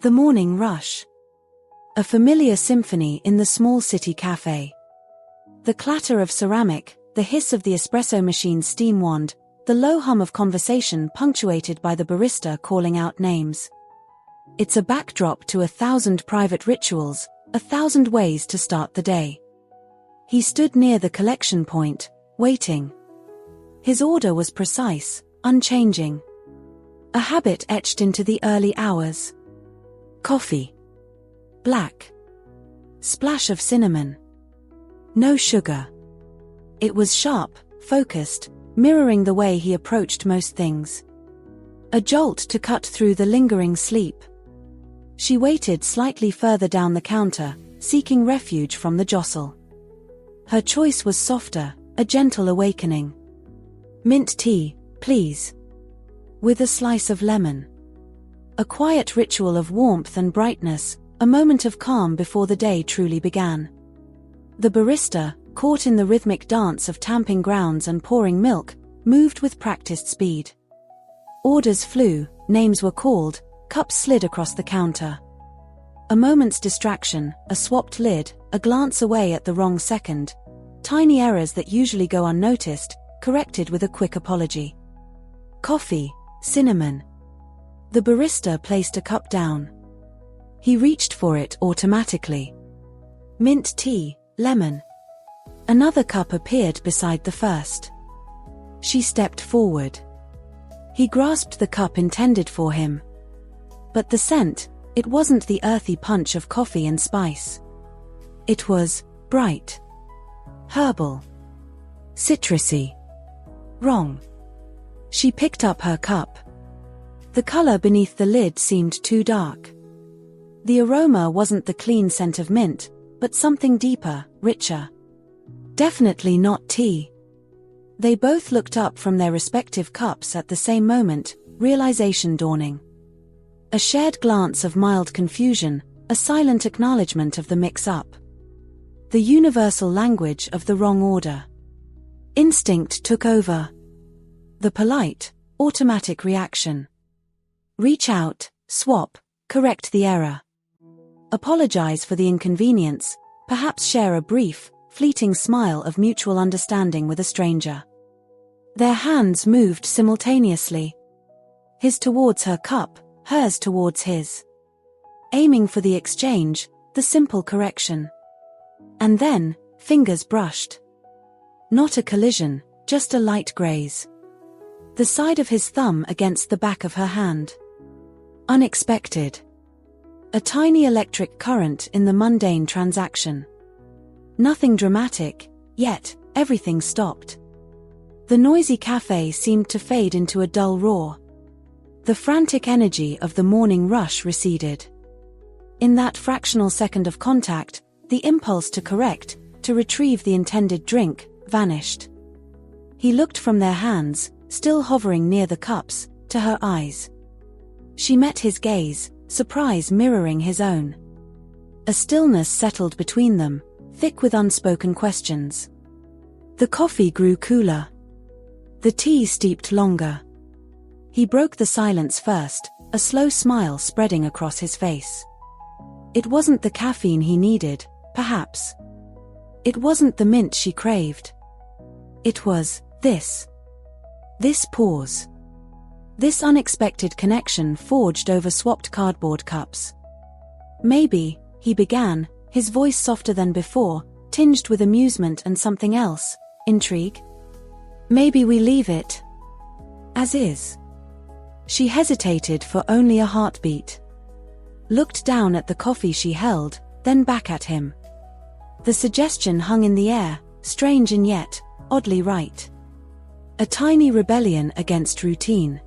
The morning rush. A familiar symphony in the small city cafe. The clatter of ceramic, the hiss of the espresso machine's steam wand, the low hum of conversation punctuated by the barista calling out names. It's a backdrop to 1,000 private rituals, 1,000 ways to start the day. He stood near the collection point, waiting. His order was precise, unchanging. A habit etched into the early hours. Coffee. Black. Splash of cinnamon. No sugar. It was sharp, focused, mirroring the way he approached most things. A jolt to cut through the lingering sleep. She waited slightly further down the counter, seeking refuge from the jostle. Her choice was softer, a gentle awakening. Mint tea, please. With a slice of lemon. A quiet ritual of warmth and brightness, a moment of calm before the day truly began. The barista, caught in the rhythmic dance of tamping grounds and pouring milk, moved with practiced speed. Orders flew, names were called, cups slid across the counter. A moment's distraction, a swapped lid, a glance away at the wrong second. Tiny errors that usually go unnoticed, corrected with a quick apology. Coffee, cinnamon. The barista placed a cup down. He reached for it automatically. Mint tea, lemon. Another cup appeared beside the first. She stepped forward. He grasped the cup intended for him. But the scent, it wasn't the earthy punch of coffee and spice. It was bright. Herbal. Citrusy. Wrong. She picked up her cup. The color beneath the lid seemed too dark. The aroma wasn't the clean scent of mint, but something deeper, richer. Definitely not tea. They both looked up from their respective cups at the same moment, realization dawning. A shared glance of mild confusion, a silent acknowledgement of the mix-up. The universal language of the wrong order. Instinct took over. The polite, automatic reaction. Reach out, swap, correct the error. Apologize for the inconvenience, perhaps share a brief, fleeting smile of mutual understanding with a stranger. Their hands moved simultaneously. His towards her cup, hers towards his. Aiming for the exchange, the simple correction. And then, fingers brushed. Not a collision, just a light graze. The side of his thumb against the back of her hand. Unexpected. A tiny electric current in the mundane transaction. Nothing dramatic, yet, everything stopped. The noisy cafe seemed to fade into a dull roar. The frantic energy of the morning rush receded. In that fractional second of contact, the impulse to correct, to retrieve the intended drink, vanished. He looked from their hands, still hovering near the cups, to her eyes. She met his gaze, surprise mirroring his own. A stillness settled between them, thick with unspoken questions. The coffee grew cooler. The tea steeped longer. He broke the silence first, a slow smile spreading across his face. It wasn't the caffeine he needed, perhaps. It wasn't the mint she craved. It was this. This pause. This unexpected connection forged over swapped cardboard cups. Maybe, he began, his voice softer than before, tinged with amusement and something else, intrigue. Maybe we leave it as is. She hesitated for only a heartbeat. Looked down at the coffee she held, then back at him. The suggestion hung in the air, strange and yet, oddly right. A tiny rebellion against routine.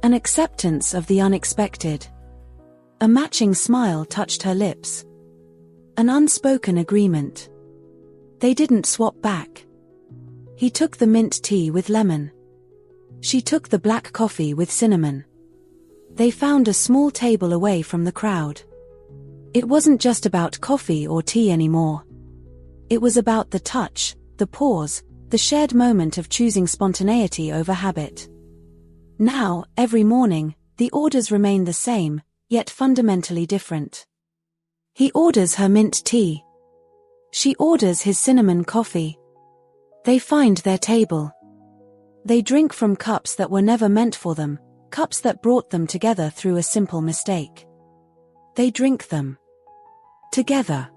An acceptance of the unexpected. A matching smile touched her lips. An unspoken agreement. They didn't swap back. He took the mint tea with lemon. She took the black coffee with cinnamon. They found a small table away from the crowd. It wasn't just about coffee or tea anymore. It was about the touch, the pause, the shared moment of choosing spontaneity over habit. Now, every morning, the orders remained the same, yet fundamentally different. He orders her mint tea. She orders his cinnamon coffee. They find their table. They drink from cups that were never meant for them, cups that brought them together through a simple mistake. They drink them together.